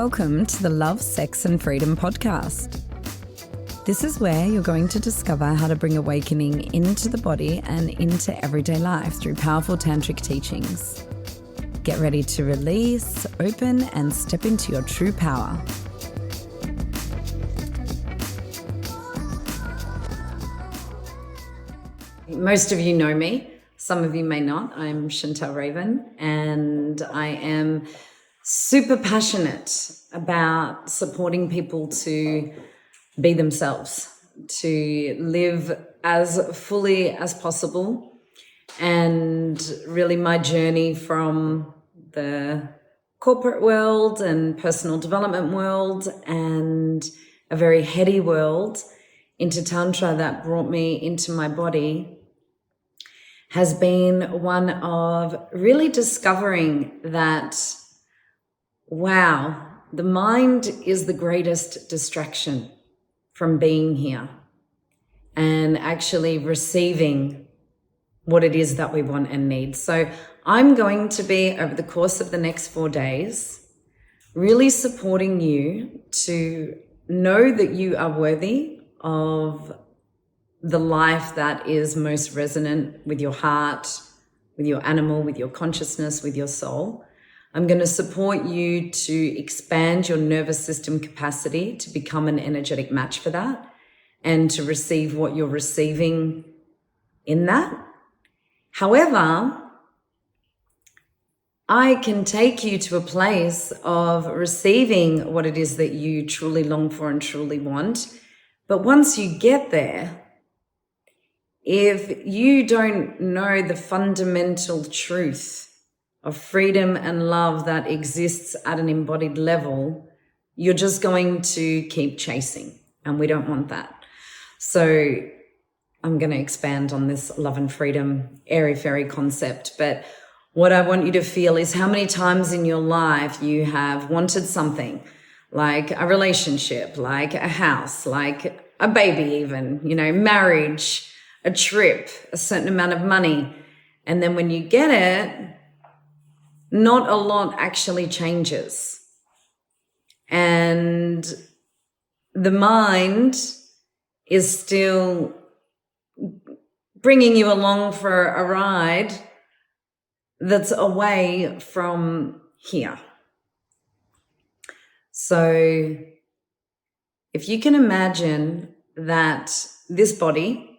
Welcome to the Love, Sex and Freedom podcast. This is where you're going to discover how to bring awakening into the body and into everyday life through powerful tantric teachings. Get ready to release, open and step into your true power. Most of you know me. Some of you may not. I'm Chantel Raven, and I am super passionate about supporting people to be themselves, to live as fully as possible. And really my journey from the corporate world and personal development world and a very heady world into Tantra that brought me into my body has been one of really discovering that, wow, the mind is the greatest distraction from being here and actually receiving what it is that we want and need. So I'm going to be, over the course of the next 4 days, really supporting you to know that you are worthy of the life that is most resonant with your heart, with your animal, with your consciousness, with your soul. I'm going to support you to expand your nervous system capacity to become an energetic match for that and to receive what you're receiving in that. However, I can take you to a place of receiving what it is that you truly long for and truly want. But once you get there, if you don't know the fundamental truth of freedom and love that exists at an embodied level, you're just going to keep chasing, and we don't want that. So I'm going to expand on this love and freedom airy-fairy concept, but what I want you to feel is how many times in your life you have wanted something, like a relationship, like a house, like a baby even, marriage, a trip, a certain amount of money. And then when you get it, not a lot actually changes. And the mind is still bringing you along for a ride that's away from here. So if you can imagine that this body,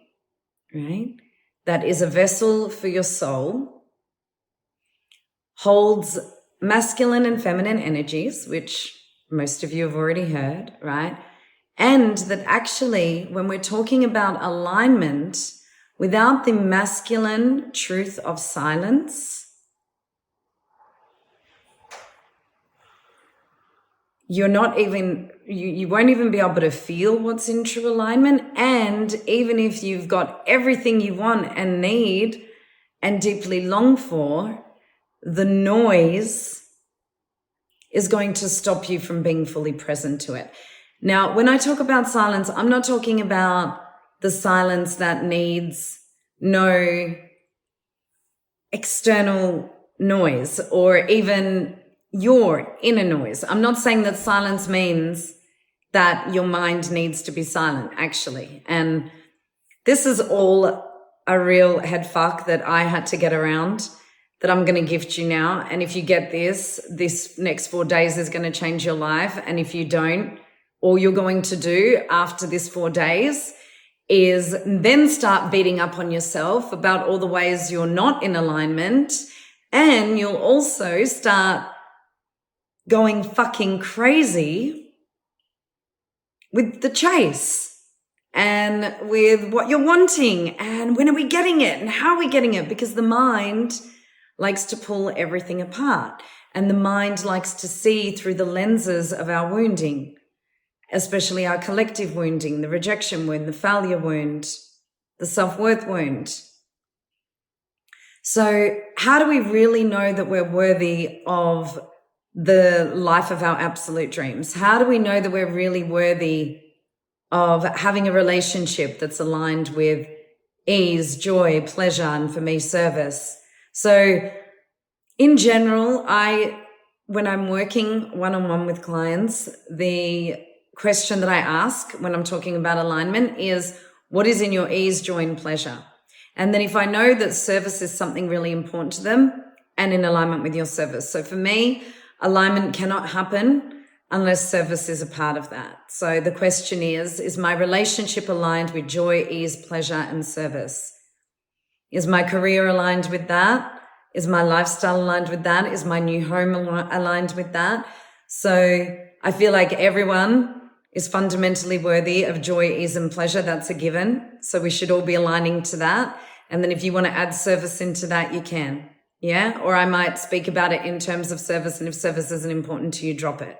right, that is a vessel for your soul, holds masculine and feminine energies, which most of you have already heard, right? And that actually, when we're talking about alignment, without the masculine truth of silence, you won't even be able to feel what's in true alignment. And even if you've got everything you want and need and deeply long for, the noise is going to stop you from being fully present to it. Now, when I talk about silence, I'm not talking about the silence that needs no external noise or even your inner noise. I'm not saying that silence means that your mind needs to be silent, actually. And this is all a real head fuck that I had to get around, that I'm going to gift you now. And if you get this next 4 days is going to change your life. And if you don't, all you're going to do after this 4 days is then start beating up on yourself about all the ways you're not in alignment. And you'll also start going fucking crazy with the chase and with what you're wanting and when are we getting it and how are we getting it, because the mind likes to pull everything apart and the mind likes to see through the lenses of our wounding, especially our collective wounding, the rejection wound, the failure wound, the self-worth wound. So how do we really know that we're worthy of the life of our absolute dreams? How do we know that we're really worthy of having a relationship that's aligned with ease, joy, pleasure, and for me, service? So in general, I when I'm working one-on-one with clients, the question that I ask when I'm talking about alignment is, what is in your ease, joy, and pleasure? And then if I know that service is something really important to them and in alignment with your service. So for me, alignment cannot happen unless service is a part of that. So the question is my relationship aligned with joy, ease, pleasure, and service? Is my career aligned with that? Is my lifestyle aligned with that? Is my new home aligned with that? So I feel like everyone is fundamentally worthy of joy, ease, and pleasure. That's a given. So we should all be aligning to that. And then if you want to add service into that, you can. Yeah. Or I might speak about it in terms of service. And if service isn't important to you, drop it.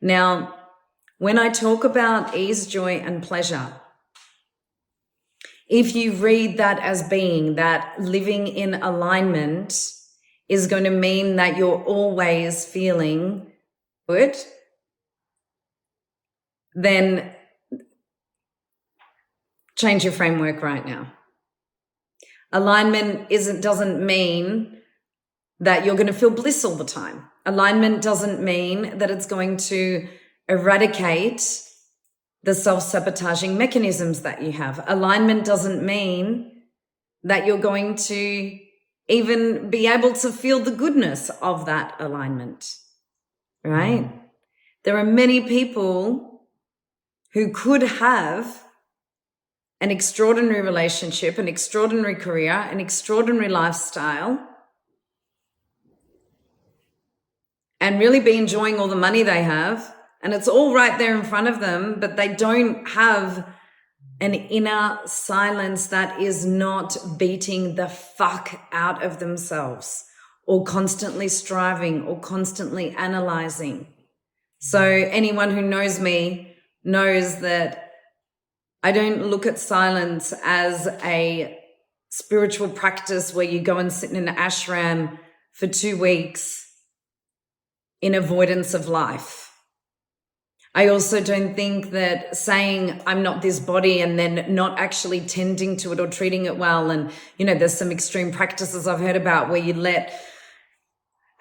Now, when I talk about ease, joy, and pleasure, if you read that as being that living in alignment is going to mean that you're always feeling good, then change your framework right now. Alignment doesn't mean that you're going to feel bliss all the time. Alignment doesn't mean that it's going to eradicate the self-sabotaging mechanisms that you have. Alignment doesn't mean that you're going to even be able to feel the goodness of that alignment, right? There are many people who could have an extraordinary relationship, an extraordinary career, an extraordinary lifestyle, and really be enjoying all the money they have. And it's all right there in front of them, but they don't have an inner silence that is not beating the fuck out of themselves or constantly striving or constantly analyzing. So anyone who knows me knows that I don't look at silence as a spiritual practice where you go and sit in an ashram for 2 weeks in avoidance of life. I also don't think that saying I'm not this body and then not actually tending to it or treating it well. And, there's some extreme practices I've heard about where you let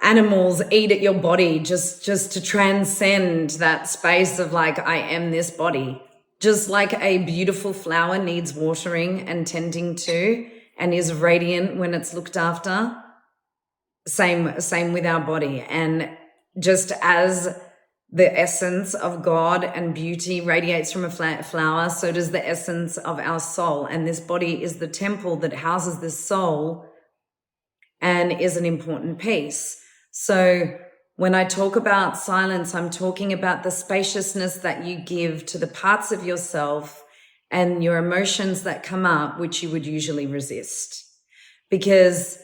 animals eat at your body just to transcend that space of like, I am this body. Just like a beautiful flower needs watering and tending to and is radiant when it's looked after. Same with our body. And just as the essence of God and beauty radiates from a flower, so does the essence of our soul. And this body is the temple that houses this soul and is an important piece. So when I talk about silence, I'm talking about the spaciousness that you give to the parts of yourself and your emotions that come up, which you would usually resist. Because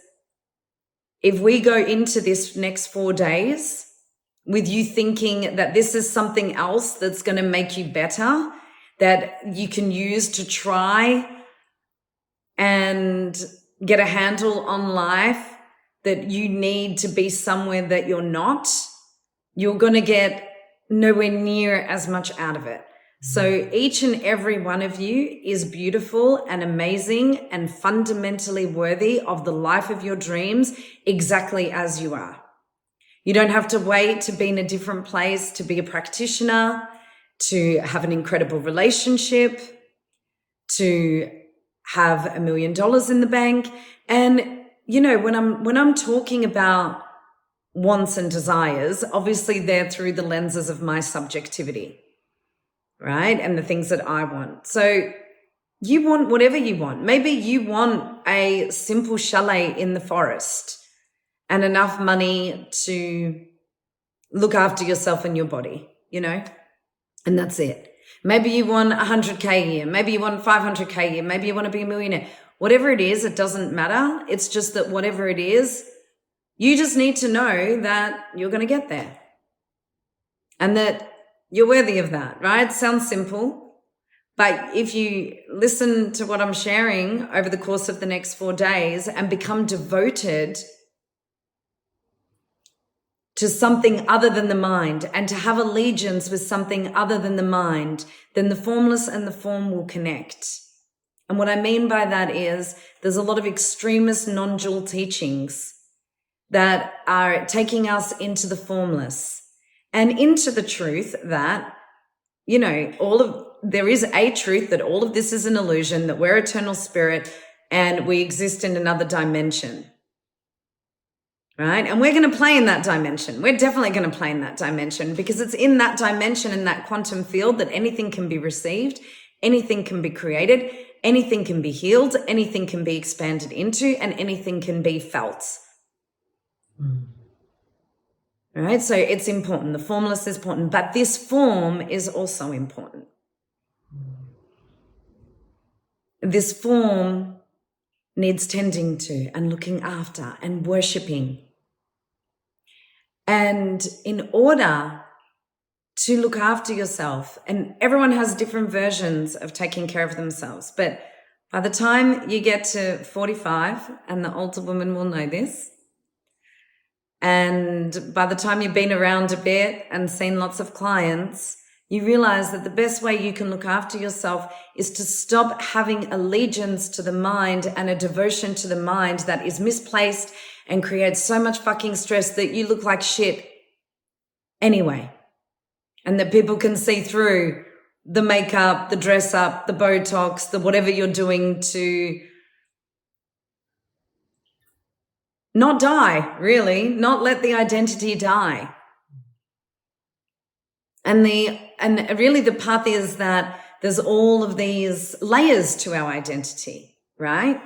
if we go into this next 4 days with you thinking that this is something else that's going to make you better, that you can use to try and get a handle on life, that you need to be somewhere that you're not, you're going to get nowhere near as much out of it. So each and every one of you is beautiful and amazing and fundamentally worthy of the life of your dreams exactly as you are. You don't have to wait to be in a different place, to be a practitioner, to have an incredible relationship, to have $1 million in the bank. And, when I'm talking about wants and desires, obviously they're through the lenses of my subjectivity, right? And the things that I want. So you want whatever you want. Maybe you want a simple chalet in the forest and enough money to look after yourself and your body, and that's it. Maybe you want 100K a year. Maybe you want 500K a year. Maybe you want to be a millionaire. Whatever it is, it doesn't matter. It's just that whatever it is, you just need to know that you're going to get there and that you're worthy of that, right? Sounds simple. But if you listen to what I'm sharing over the course of the next 4 days and become devoted to something other than the mind and to have allegiance with something other than the mind, then the formless and the form will connect. And what I mean by that is there's a lot of extremist non-dual teachings that are taking us into the formless and into the truth that, there is a truth that all of this is an illusion, that we're eternal spirit and we exist in another dimension. Right? And we're going to play in that dimension. We're definitely going to play in that dimension because it's in that dimension, in that quantum field, that anything can be received, anything can be created, anything can be healed, anything can be expanded into, and anything can be felt. All right? So it's important. The formless is important, but this form is also important. This form needs tending to and looking after and worshipping. And in order to look after yourself, and everyone has different versions of taking care of themselves, but by the time you get to 45, and the older women will know this, and by the time you've been around a bit and seen lots of clients, you realize that the best way you can look after yourself is to stop having allegiance to the mind and a devotion to the mind that is misplaced and creates so much fucking stress that you look like shit anyway. And that people can see through the makeup, the dress up, the Botox, the whatever you're doing to not die, really, not let the identity die. And really the path is that there's all of these layers to our identity, right?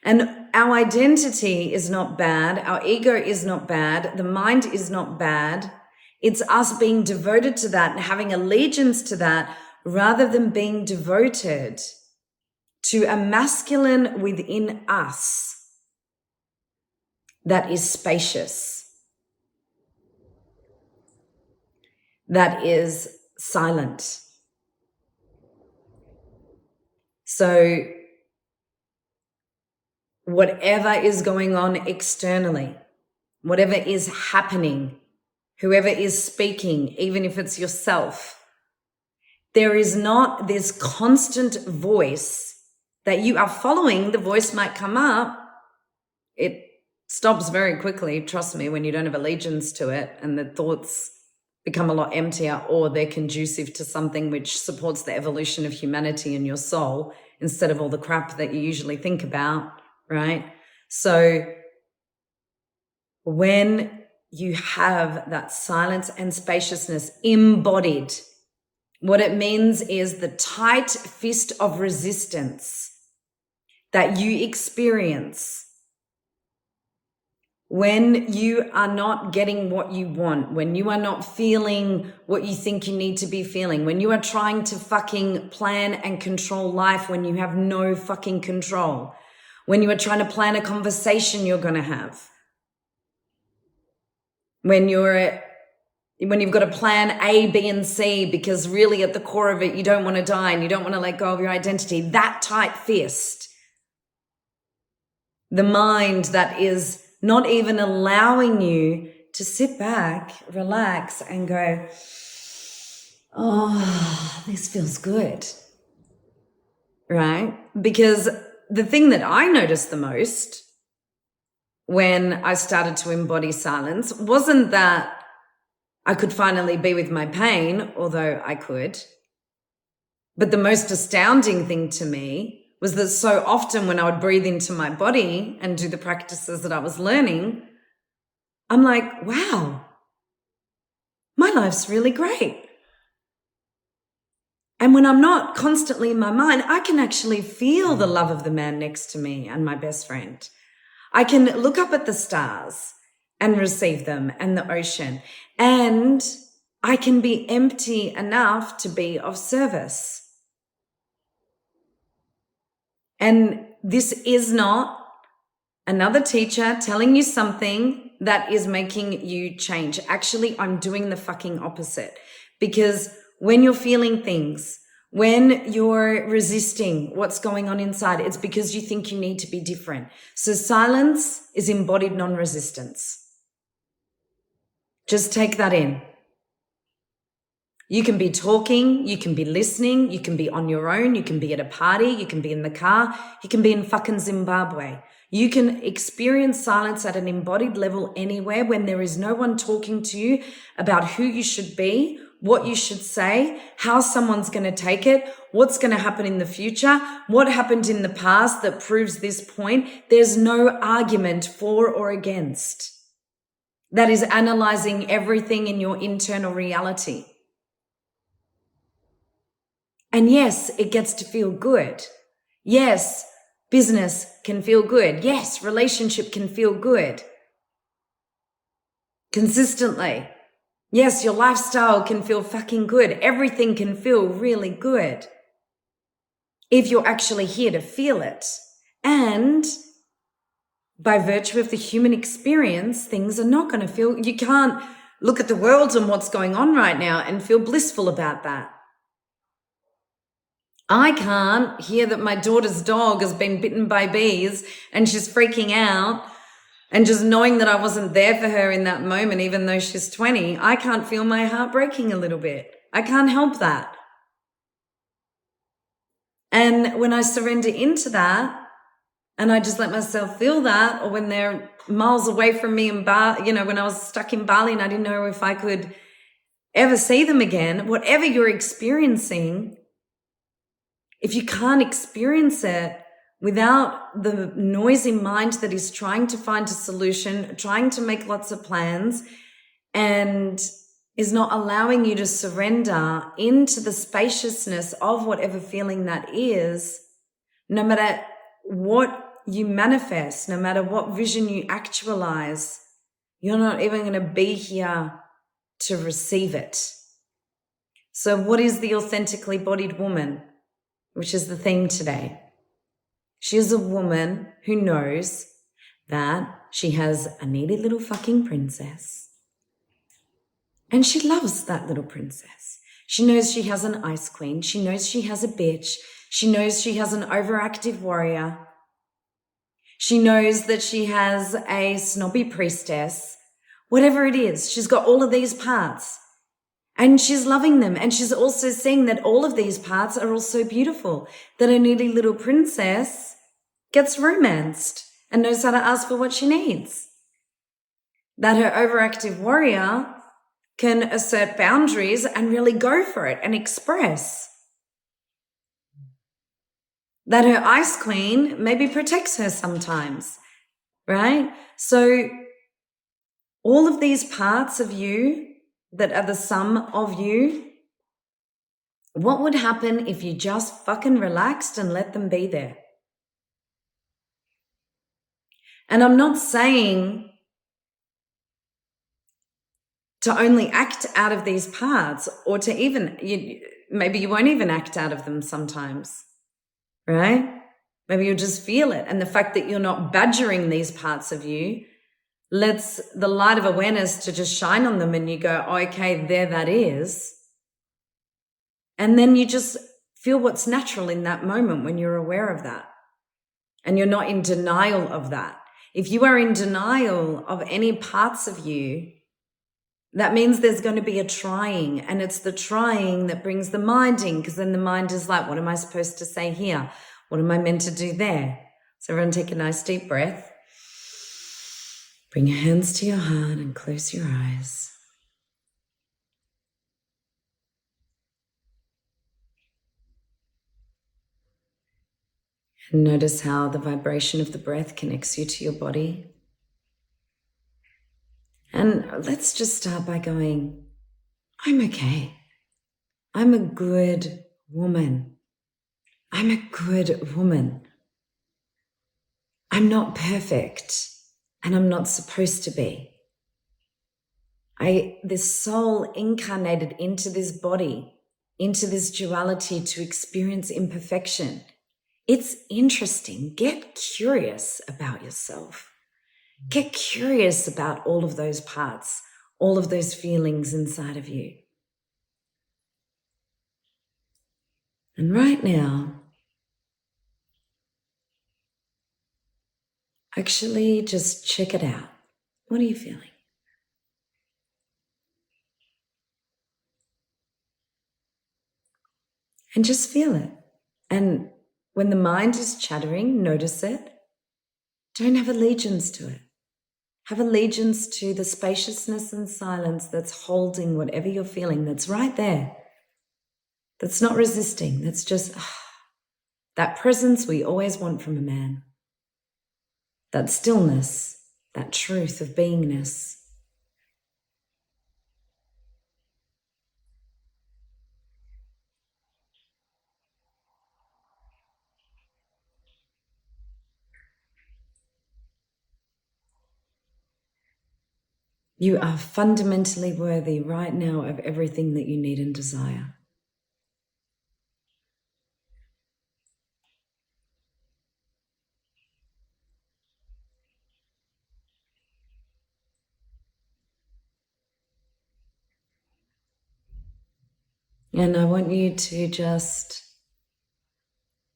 And our identity is not bad. Our ego is not bad. The mind is not bad. It's us being devoted to that and having allegiance to that rather than being devoted to a masculine within us that is spacious, that is silent. So whatever is going on externally, whatever is happening, whoever is speaking, even if it's yourself, there is not this constant voice that you are following. The voice might come up. It stops very quickly, trust me, when you don't have allegiance to it and the thoughts become a lot emptier, or they're conducive to something which supports the evolution of humanity and your soul instead of all the crap that you usually think about, right? So when you have that silence and spaciousness embodied, what it means is the tight fist of resistance that you experience when you are not getting what you want, when you are not feeling what you think you need to be feeling, when you are trying to fucking plan and control life when you have no fucking control, when you are trying to plan a conversation you're going to have, when you've got a plan A, B, and C, because really at the core of it, you don't want to die and you don't want to let go of your identity, that tight fist, the mind that is not even allowing you to sit back, relax, and go, oh, this feels good, right? Because the thing that I noticed the most when I started to embody silence wasn't that I could finally be with my pain, although I could. But the most astounding thing to me was that so often when I would breathe into my body and do the practices that I was learning, I'm like, wow, my life's really great. And when I'm not constantly in my mind, I can actually feel the love of the man next to me and my best friend. I can look up at the stars and receive them and the ocean. And I can be empty enough to be of service. And this is not another teacher telling you something that is making you change. Actually, I'm doing the fucking opposite. Because when you're feeling things, when you're resisting what's going on inside, it's because you think you need to be different. So silence is embodied non-resistance. Just take that in. You can be talking, you can be listening, you can be on your own, you can be at a party, you can be in the car, you can be in fucking Zimbabwe. You can experience silence at an embodied level anywhere when there is no one talking to you about who you should be, what you should say, how someone's going to take it, what's going to happen in the future, what happened in the past that proves this point. There's no argument for or against. That is analyzing everything in your internal reality. And yes, it gets to feel good. Yes, business can feel good. Yes, relationship can feel good. Consistently. Yes, your lifestyle can feel fucking good. Everything can feel really good if you're actually here to feel it. And by virtue of the human experience, things are not going to feel, you can't look at the world and what's going on right now and feel blissful about that. I can't hear that my daughter's dog has been bitten by bees and she's freaking out, and just knowing that I wasn't there for her in that moment, even though she's 20, I can't feel my heart breaking a little bit. I can't help that. And when I surrender into that and I just let myself feel that, or when they're miles away from me in when I was stuck in Bali and I didn't know if I could ever see them again, whatever you're experiencing, if you can't experience it without the noisy mind that is trying to find a solution, trying to make lots of plans, and is not allowing you to surrender into the spaciousness of whatever feeling that is, no matter what you manifest, no matter what vision you actualize, you're not even going to be here to receive it. So what is the authentically embodied woman, which is the theme today? She is a woman who knows that she has a needy little fucking princess. And she loves that little princess. She knows she has an ice queen. She knows she has a bitch. She knows she has an overactive warrior. She knows that she has a snobby priestess. Whatever it is, she's got all of these parts. And she's loving them. And she's also seeing that all of these parts are also beautiful. That a needy little princess gets romanced and knows how to ask for what she needs. That her overactive warrior can assert boundaries and really go for it and express. That her ice queen maybe protects her sometimes, right? So all of these parts of you that are the sum of you, what would happen if you just fucking relaxed and let them be there? And I'm not saying to only act out of these parts, or to even, maybe you won't even act out of them sometimes, right? Maybe you'll just feel it. And the fact that you're not badgering these parts of you lets the light of awareness to just shine on them, and you go, oh, okay, there that is. And then you just feel what's natural in that moment when you're aware of that. And you're not in denial of that. If you are in denial of any parts of you, that means there's going to be a trying, and it's the trying that brings the minding, because then the mind is like, what am I supposed to say here? What am I meant to do there? So everyone take a nice deep breath. Bring your hands to your heart and close your eyes. And notice how the vibration of the breath connects you to your body. And let's just start by going, I'm okay. I'm a good woman. I'm a good woman. I'm not perfect, and I'm not supposed to be. This soul incarnated into this body, into this duality to experience imperfection. It's interesting. Get curious about yourself. Get curious about all of those parts, all of those feelings inside of you. And right now, actually just check it out. What are you feeling? And just feel it. And when the mind is chattering, notice it. Don't have allegiance to it. Have allegiance to the spaciousness and silence that's holding whatever you're feeling, that's right there. That's not resisting. That's just that presence we always want from a man. That stillness, that truth of beingness. You are fundamentally worthy right now of everything that you need and desire. And I want you to just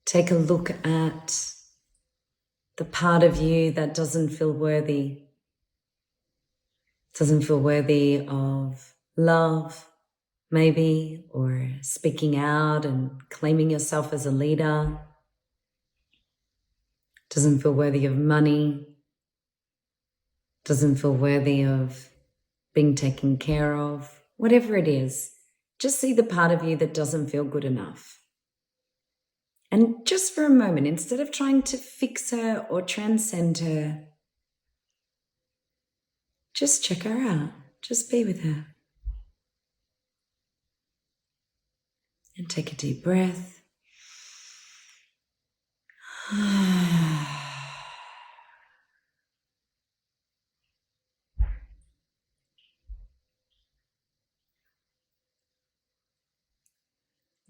take a look at the part of you that doesn't feel worthy. Doesn't feel worthy of love, maybe, or speaking out and claiming yourself as a leader. Doesn't feel worthy of money. Doesn't feel worthy of being taken care of. Whatever it is, just see the part of you that doesn't feel good enough. And just for a moment, instead of trying to fix her or transcend her, just check her out. Just be with her. And take a deep breath.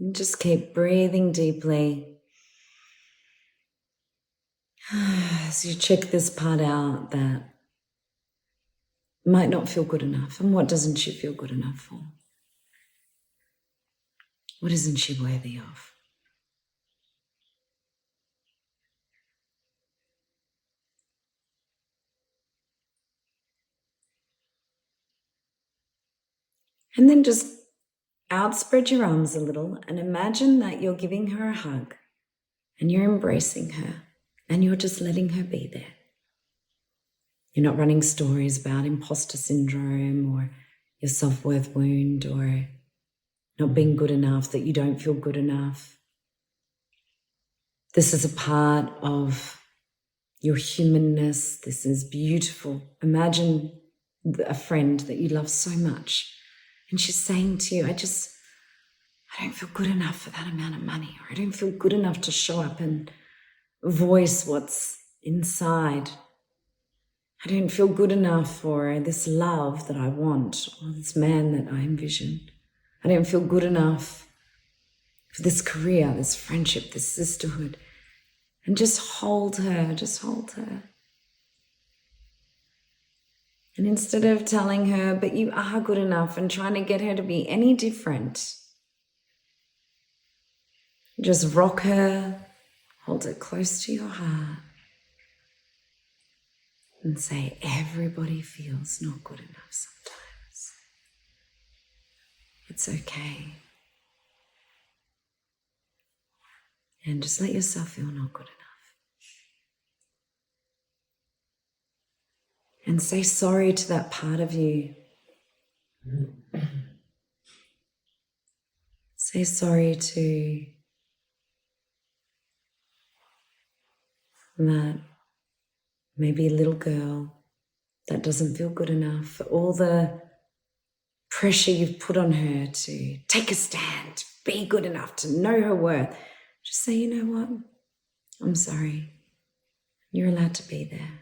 And just keep breathing deeply as you check this part out that might not feel good enough. And what doesn't she feel good enough for? What isn't she worthy of? And then just outspread your arms a little and imagine that you're giving her a hug and you're embracing her and you're just letting her be there. You're not running stories about imposter syndrome or your self-worth wound or not being good enough, that you don't feel good enough. This is a part of your humanness. This is beautiful. Imagine a friend that you love so much and she's saying to you, I don't feel good enough for that amount of money, or I don't feel good enough to show up and voice what's inside. I don't feel good enough for this love that I want, or this man that I envision. I don't feel good enough for this career, this friendship, this sisterhood. And just hold her, just hold her. And instead of telling her, but you are good enough, and trying to get her to be any different, just rock her, hold her close to your heart, and say, everybody feels not good enough sometimes. It's okay. And just let yourself feel not good enough. And say sorry to that part of you. Say sorry to that maybe little girl that doesn't feel good enough, for all the pressure you've put on her to take a stand, to be good enough, to know her worth. Just say, you know what? I'm sorry. You're allowed to be there.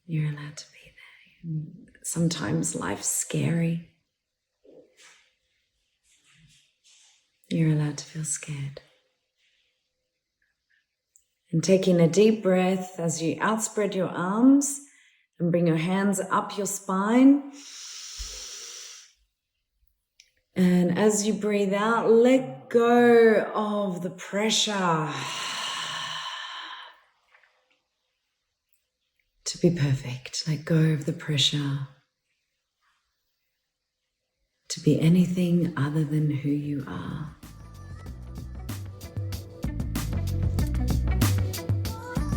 You're allowed to be there. Sometimes life's scary. You're allowed to feel scared. And taking a deep breath as you outspread your arms and bring your hands up your spine. And as you breathe out, let go of the pressure to be perfect. Let go of the pressure to be anything other than who you are.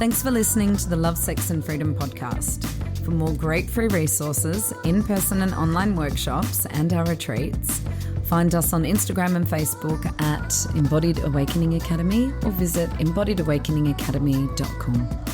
Thanks for listening to the Love, Sex and Freedom podcast. For more great free resources, in-person and online workshops, and our retreats, find us on Instagram and Facebook at Embodied Awakening Academy or visit embodiedawakeningacademy.com.